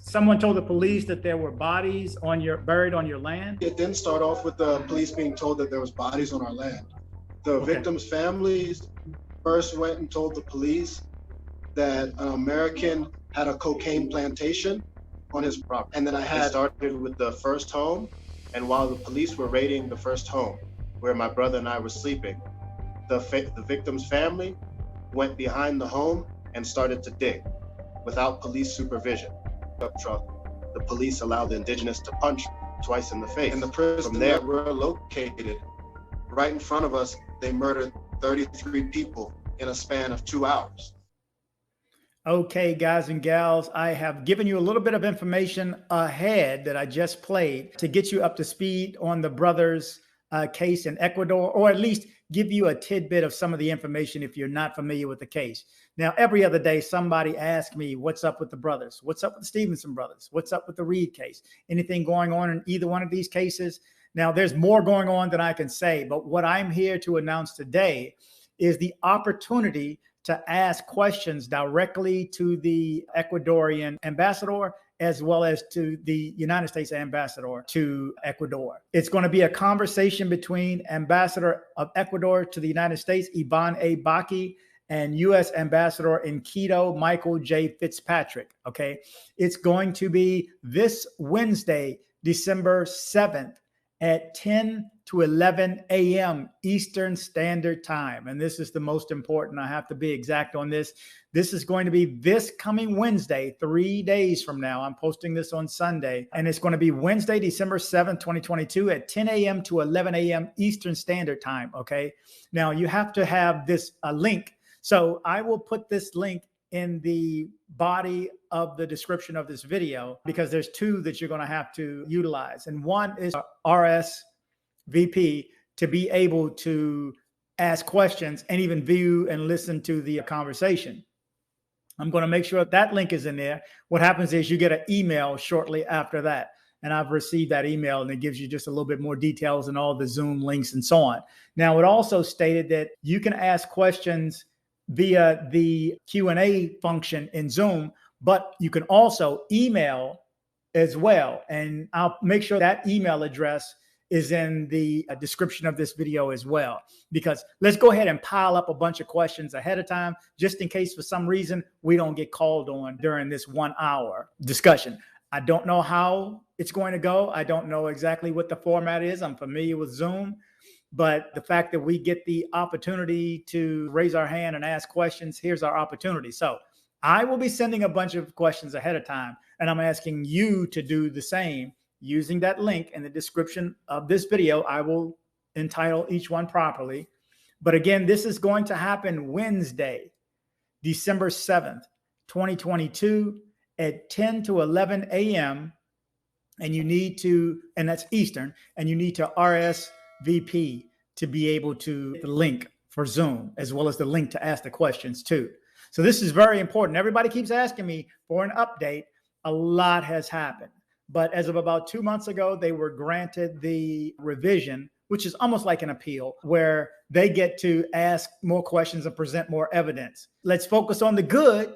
Someone told the police that there were bodies buried on your land? It didn't start off with the police being told that there was bodies on our land. The victims' families first went and told the police that an American had a cocaine plantation on his property. And then I started with the first home, and while the police were raiding the first home, where my brother and I were sleeping, the victim's family went behind the home and started to dig without police supervision. Truck, the police allowed the indigenous to punch twice in the face. In the prison from there we're located, right in front of us, they murdered 33 people in a span of 2 hours. Okay, guys and gals, I have given you a little bit of information ahead that I just played to get you up to speed on the brothers' case in Ecuador, or at least give you a tidbit of some of the information if you're not familiar with the case. Now, every other day, somebody asks me, what's up with the brothers? What's up with the Stephenson brothers? What's up with the Reed case? Anything going on in either one of these cases? Now, there's more going on than I can say, but what I'm here to announce today is the opportunity to ask questions directly to the Ecuadorian ambassador, as well as to the United States ambassador to Ecuador. It's going to be a conversation between Ambassador of Ecuador to the United States, Ivan A. Baki, and U.S. Ambassador in Quito, Michael J. Fitzpatrick, okay? It's going to be this Wednesday, December 7th at 10 to 11 a.m. Eastern Standard Time. And this is the most important. I have to be exact on this. This is going to be this coming Wednesday, 3 days from now. I'm posting this on Sunday. And it's going to be Wednesday, December 7th, 2022 at 10 a.m. to 11 a.m. Eastern Standard Time, okay? Now, you have to have this link. So I will put this link in the body of the description of this video, because there's two that you're going to have to utilize. And one is RSVP to be able to ask questions and even view and listen to the conversation. I'm going to make sure that link is in there. What happens is you get an email shortly after that. And I've received that email, and it gives you just a little bit more details and all the Zoom links and so on. Now, it also stated that you can ask questions via the Q&A function in Zoom, but you can also email as well. And I'll make sure that email address is in the description of this video as well, because let's go ahead and pile up a bunch of questions ahead of time, just in case for some reason we don't get called on during this 1 hour discussion. I don't know how it's going to go. I don't know exactly what the format is. I'm familiar with Zoom. But the fact that we get the opportunity to raise our hand and ask questions, here's our opportunity. So I will be sending a bunch of questions ahead of time, and I'm asking you to do the same using that link in the description of this video. I will entitle each one properly. But again, this is going to happen Wednesday, December 7th, 2022 at 10 to 11 a.m. And you need to, and that's Eastern, and you need to RSVP to be able to the link for Zoom, as well as the link to ask the questions too. So this is very important. Everybody keeps asking me for an update. A lot has happened. But as of about 2 months ago, they were granted the revision, which is almost like an appeal, where they get to ask more questions and present more evidence. Let's focus on the good,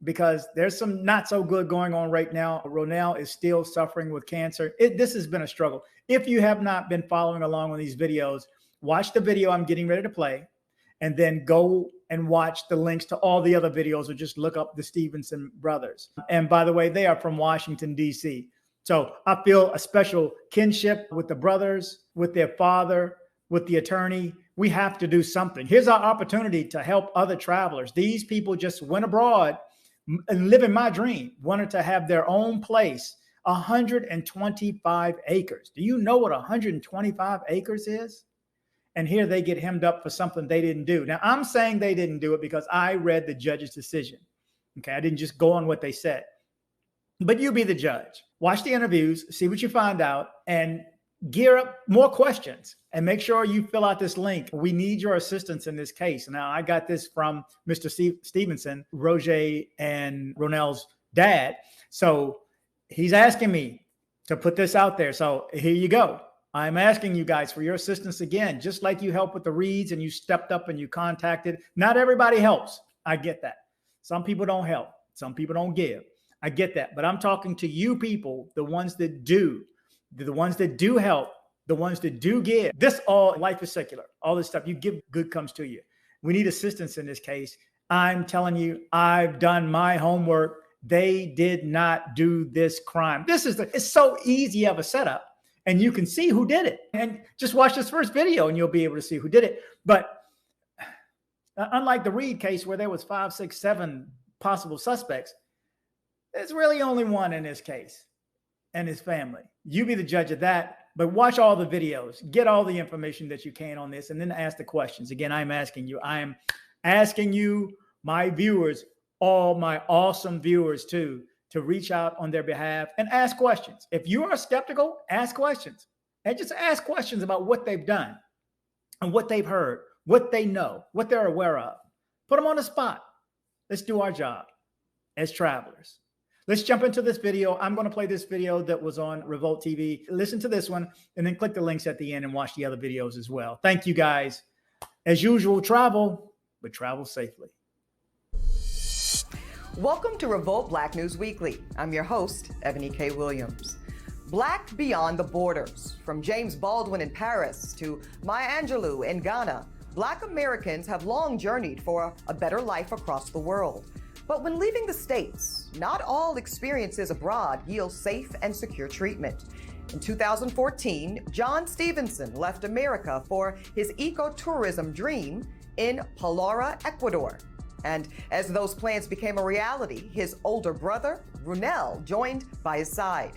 because there's some not so good going on right now. Ronell is still suffering with cancer. This has been a struggle. If you have not been following along on these videos, watch the video I'm getting ready to play, and then go and watch the links to all the other videos, or just look up the Stephenson Brothers. And by the way, they are from Washington, D.C. So I feel a special kinship with the brothers, with their father, with the attorney. We have to do something. Here's our opportunity to help other travelers. These people just went abroad and living my dream, wanted to have their own place, 125 acres. Do you know what 125 acres is? And here they get hemmed up for something they didn't do. Now, I'm saying they didn't do it because I read the judge's decision. Okay, I didn't just go on what they said. But you be the judge. Watch the interviews, see what you find out, and gear up more questions. And make sure you fill out this link. We need your assistance in this case. Now, I got this from Mr. Stephenson, Roger and Ronell's dad. So he's asking me to put this out there. So here you go. I'm asking you guys for your assistance again, just like you helped with the Reeds and you stepped up and you contacted. Not everybody helps. I get that. Some people don't help. Some people don't give. I get that. But I'm talking to you people, the ones that do, the ones that do help, the ones that do give. This all, life is secular. All this stuff you give, good comes to you. We need assistance in this case. I'm telling you, I've done my homework. They did not do this crime. It's so easy of a setup, and you can see who did it. And just watch this first video and you'll be able to see who did it. But unlike the Reed case where there was 5, 6, 7 possible suspects, there's really only one in this case and his family. You be the judge of that, but watch all the videos, get all the information that you can on this, and then ask the questions. Again, I am asking you, my viewers, all my awesome viewers too, to reach out on their behalf and ask questions. If you are skeptical, ask questions, and just ask questions about what they've done and what they've heard, what they know, what they're aware of. Put them on the spot. Let's do our job as travelers. Let's jump into this video. I'm going to play this video that was on Revolt TV. Listen to this one, and then click the links at the end and watch the other videos as well. Thank you, guys. As usual, travel, but travel safely. Welcome to Revolt Black News Weekly. I'm your host, Ebony K. Williams. Black beyond the borders. From James Baldwin in Paris to Maya Angelou in Ghana, Black Americans have long journeyed for a better life across the world. But when leaving the States, not all experiences abroad yield safe and secure treatment. In 2014, John Stephenson left America for his ecotourism dream in Palora, Ecuador. And as those plans became a reality, his older brother, Runel, joined by his side.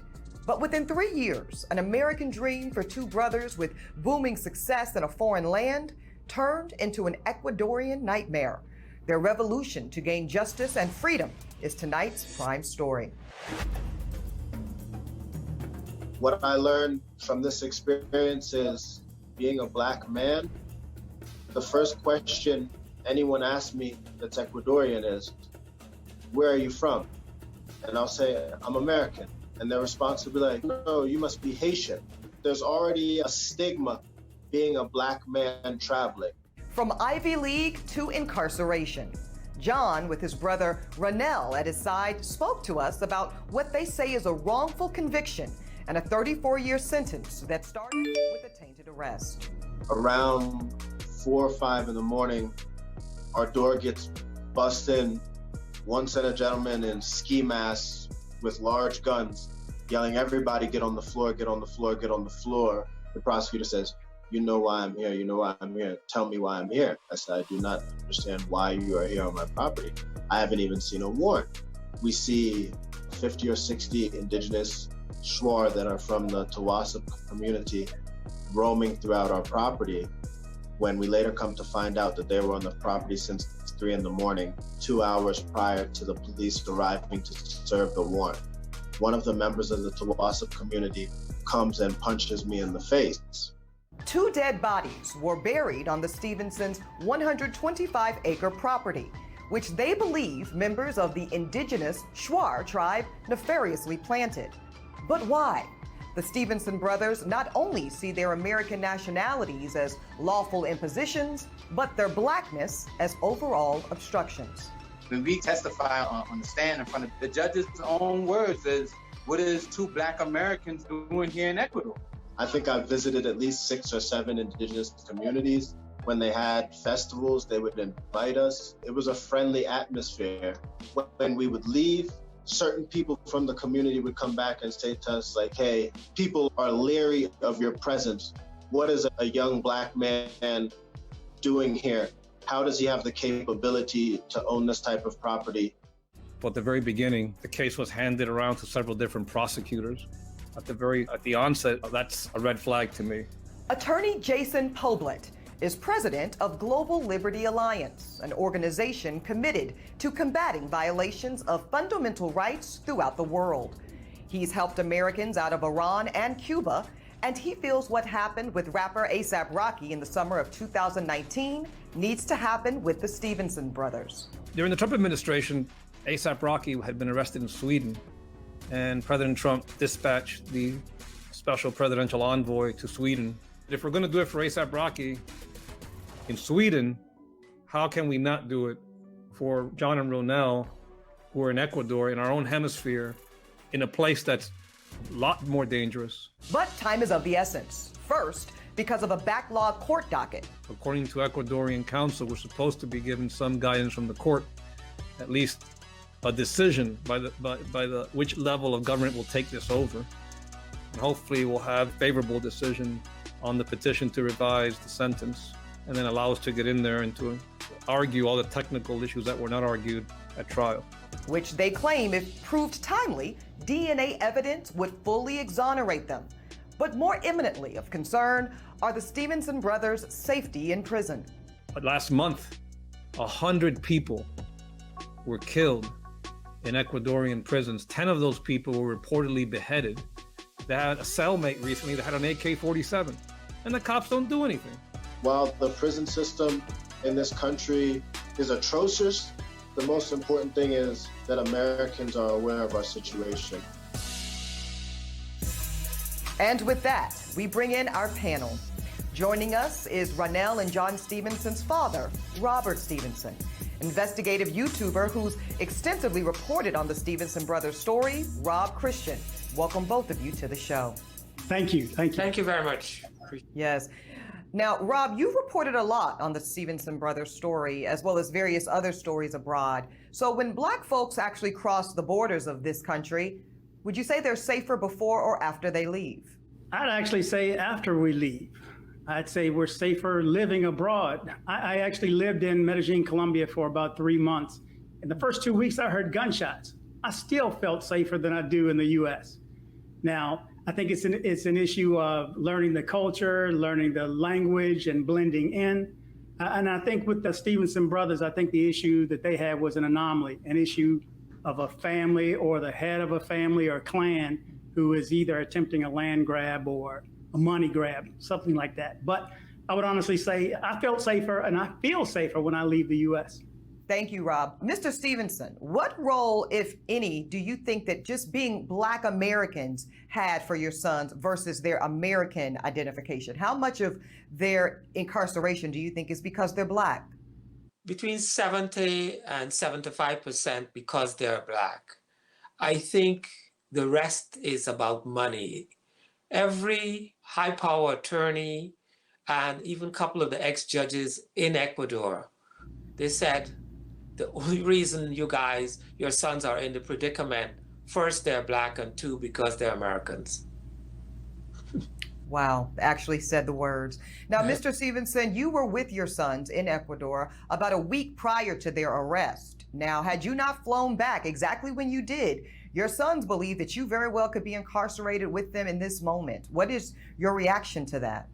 But within 3 years, an American dream for two brothers with booming success in a foreign land turned into an Ecuadorian nightmare. Their revolution to gain justice and freedom is tonight's prime story. What I learned from this experience is being a Black man, the first question anyone asks me that's Ecuadorian is, where are you from? And I'll say, I'm American. And their response will be like, no, you must be Haitian. There's already a stigma being a Black man traveling. From Ivy League to incarceration, John, with his brother Runel at his side, spoke to us about what they say is a wrongful conviction and a 34-year sentence that started with a tainted arrest. Around 4 or 5 in the morning, our door gets bust in. One set of gentlemen in ski masks with large guns yelling, everybody get on the floor, get on the floor, get on the floor. The prosecutor says, you know why I'm here, you know why I'm here. Tell me why I'm here. I said, I do not understand why you are here on my property. I haven't even seen a warrant. We see 50 or 60 indigenous Shuar that are from the Tawasip community roaming throughout our property, when we later come to find out that they were on the property since 3 in the morning, 2 hours prior to the police arriving to serve the warrant. One of the members of the Tawasip community comes and punches me in the face. 2 dead bodies were buried on the Stephensons' 125-acre property, which they believe members of the indigenous Shuar tribe nefariously planted. But why? The Stephenson brothers not only see their American nationalities as lawful impositions, but their Blackness as overall obstructions. When we testify on the stand in front of the judge's own words is, what is 2 Black Americans doing here in Ecuador? I think I've visited at least 6 or 7 indigenous communities. When they had festivals, they would invite us. It was a friendly atmosphere. When we would leave, certain people from the community would come back and say to us like, hey, people are leery of your presence. What is a young Black man doing here? How does he have the capability to own this type of property? At the very beginning, the case was handed around to several different prosecutors. At the onset, that's a red flag to me. Attorney Jason Poblet is president of Global Liberty Alliance, an organization committed to combating violations of fundamental rights throughout the world. He's helped Americans out of Iran and Cuba, and he feels what happened with rapper A$AP Rocky in the summer of 2019 needs to happen with the Stephenson brothers. During the Trump administration, A$AP Rocky had been arrested in Sweden, and President Trump dispatched the special presidential envoy to Sweden. If we're going to do it for A$AP Rocky in Sweden, how can we not do it for John and Runel we're in Ecuador, in our own hemisphere, in a place that's a lot more dangerous. But time is of the essence. First, because of a backlog court docket. According to Ecuadorian counsel, we're supposed to be given some guidance from the court, at least a decision by the which level of government will take this over. And hopefully we'll have favorable decision on the petition to revise the sentence, and then allow us to get in there and to argue all the technical issues that were not argued at trial. Which they claim, if proved timely, DNA evidence would fully exonerate them. But more imminently of concern are the Stephenson Brothers' safety in prison. But last month, 100 people were killed in Ecuadorian prisons. 10 of those people were reportedly beheaded. They had a cellmate recently that had an AK-47, and the cops don't do anything. While the prison system in this country is atrocious, the most important thing is that Americans are aware of our situation. And with that, we bring in our panel. Joining us is Ronell and John Stephenson's father, Robert Stephenson, investigative YouTuber who's extensively reported on the Stephenson Brothers story, Rob Christian. Welcome both of you to the show. Thank you. Thank you. Thank you very much. Yes. Now, Rob, you've reported a lot on the Stephenson Brothers story, as well as various other stories abroad. So when Black folks actually cross the borders of this country, would you say they're safer before or after they leave? I'd actually say after we leave. I'd say we're safer living abroad. I actually lived in Medellin, Colombia for about 3 months. In the first 2 weeks, I heard gunshots. I still felt safer than I do in the U.S. Now, I think it's an issue of learning the culture, learning the language, and blending in. And I think with the Stephenson Brothers, I think the issue that they had was an anomaly, an issue of a family or the head of a family or clan who is either attempting a land grab or a money grab, something like that. But I would honestly say I felt safer and I feel safer when I leave the U.S. Thank you, Rob. Mr. Stephenson, what role, if any, do you think that just being Black Americans had for your sons versus their American identification? How much of their incarceration do you think is because they're Black? Between 70 and 75% because they're Black. I think the rest is about money. Every high power attorney and even a couple of the ex-judges in Ecuador, they said, the only reason your sons are in the predicament, first, they're Black, and two, because they're Americans. Wow, actually said the words. Now, Mr. Stephenson, you were with your sons in Ecuador about a week prior to their arrest. Now, had you not flown back exactly when you did, your sons believe that you very well could be incarcerated with them in this moment. What is your reaction to that?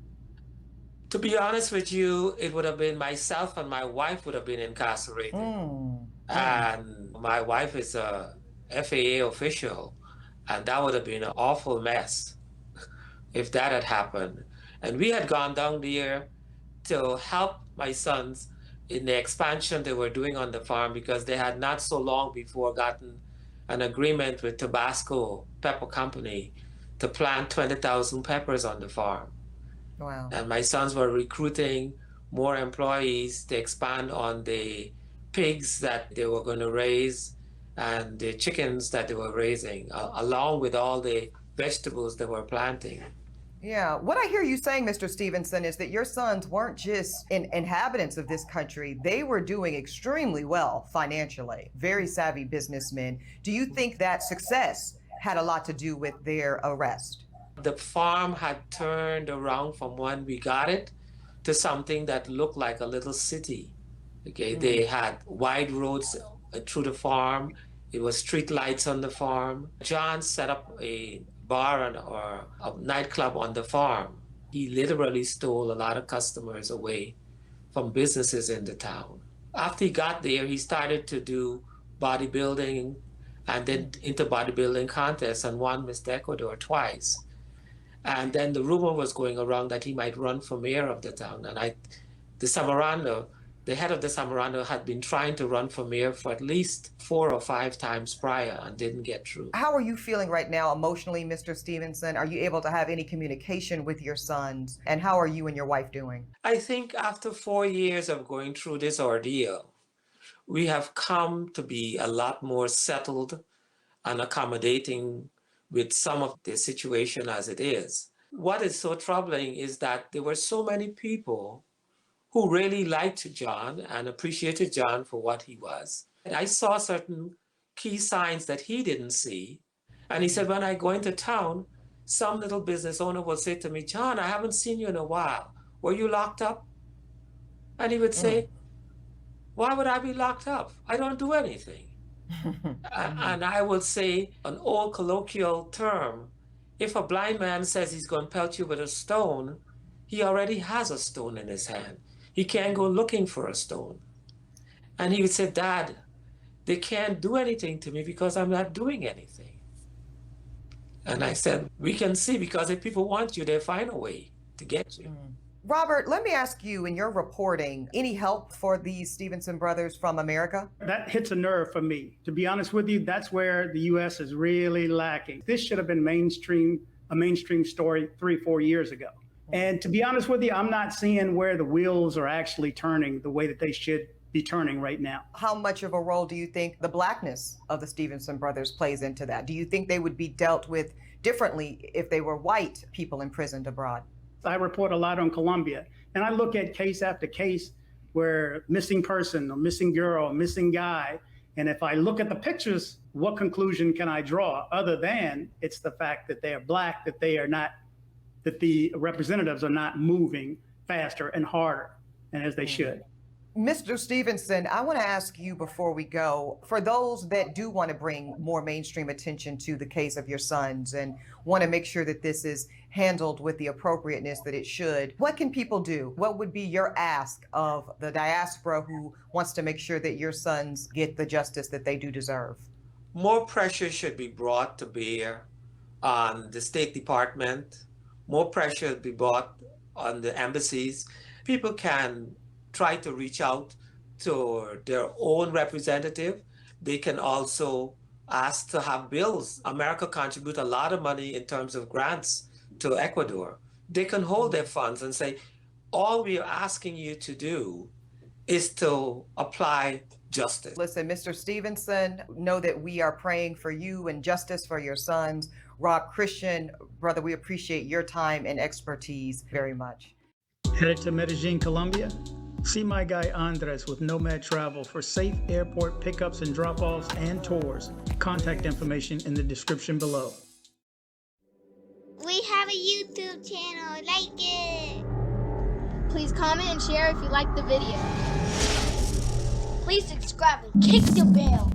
To be honest with you, it would have been myself and my wife would have been incarcerated. And my wife is a FAA official, and that would have been an awful mess if that had happened. And we had gone down there to help my sons in the expansion they were doing on the farm because they had not so long before gotten an agreement with Tabasco Pepper Company to plant 20,000 peppers on the farm. Wow. And my sons were recruiting more employees to expand on the pigs that they were going to raise and the chickens that they were raising, along with all the vegetables they were planting. Yeah, what I hear you saying, Mr. Stephenson, is that your sons weren't just inhabitants of this country. They were doing extremely well financially, very savvy businessmen. Do you think that success had a lot to do with their arrest? The farm had turned around from when we got it to something that looked like a little city. Okay, They had wide roads through the farm. It was street lights on the farm. John set up a bar or a nightclub on the farm. He literally stole a lot of customers away from businesses in the town. After he got there, he started to do bodybuilding and then into bodybuilding contests and won Mr. Ecuador twice. And then the rumor was going around that he might run for mayor of the town. And the head of the Samorano had been trying to run for mayor for at least 4 or 5 times prior and didn't get through. How are you feeling right now emotionally, Mr. Stephenson? Are you able to have any communication with your sons? And how are you and your wife doing? I think after 4 years of going through this ordeal, we have come to be a lot more settled and accommodating with some of the situation as it is. What is so troubling is that there were so many people who really liked John and appreciated John for what he was. And I saw certain key signs that he didn't see. And he said, when I go into town, some little business owner will say to me, John, I haven't seen you in a while. Were you locked up? And he would say, why would I be locked up? I don't do anything. And I will say an old colloquial term, if a blind man says he's going to pelt you with a stone, he already has a stone in his hand. He can't go looking for a stone. And he would say, Dad, they can't do anything to me because I'm not doing anything. And I said, we can see, because if people want you, they'll find a way to get you. Robert, let me ask you, in your reporting, any help for these Stephenson brothers from America? That hits a nerve for me. To be honest with you, that's where the U.S. is really lacking. This should have been a mainstream story 3-4 years ago. And to be honest with you, I'm not seeing where the wheels are actually turning the way that they should be turning right now. How much of a role do you think the blackness of the Stephenson brothers plays into that? Do you think they would be dealt with differently if they were white people imprisoned abroad? I report a lot on Colombia, and I look at case after case where missing person, or missing girl, or missing guy. And if I look at the pictures, what conclusion can I draw other than it's the fact that they are black, that they are not, that the representatives are not moving faster and harder, and as they should. Mr. Stephenson, I want to ask you before we go, for those that do want to bring more mainstream attention to the case of your sons and want to make sure that this is handled with the appropriateness that it should, what can people do? What would be your ask of the diaspora who wants to make sure that your sons get the justice that they do deserve? More pressure should be brought to bear on the State Department. More pressure should be brought on the embassies. People can try to reach out to their own representative. They can also ask to have bills. America contributes a lot of money in terms of grants to Ecuador. They can hold their funds and say, all we are asking you to do is to apply justice. Listen, Mr. Stephenson, know that we are praying for you and justice for your sons. Rob Christian, brother, we appreciate your time and expertise very much. Headed to Medellin, Colombia? See my guy Andres with Nomad Travel for safe airport pickups and drop-offs and tours. Contact information in the description below. We have a YouTube channel, like it. Please comment and share if you like the video. Please subscribe and kick the bell.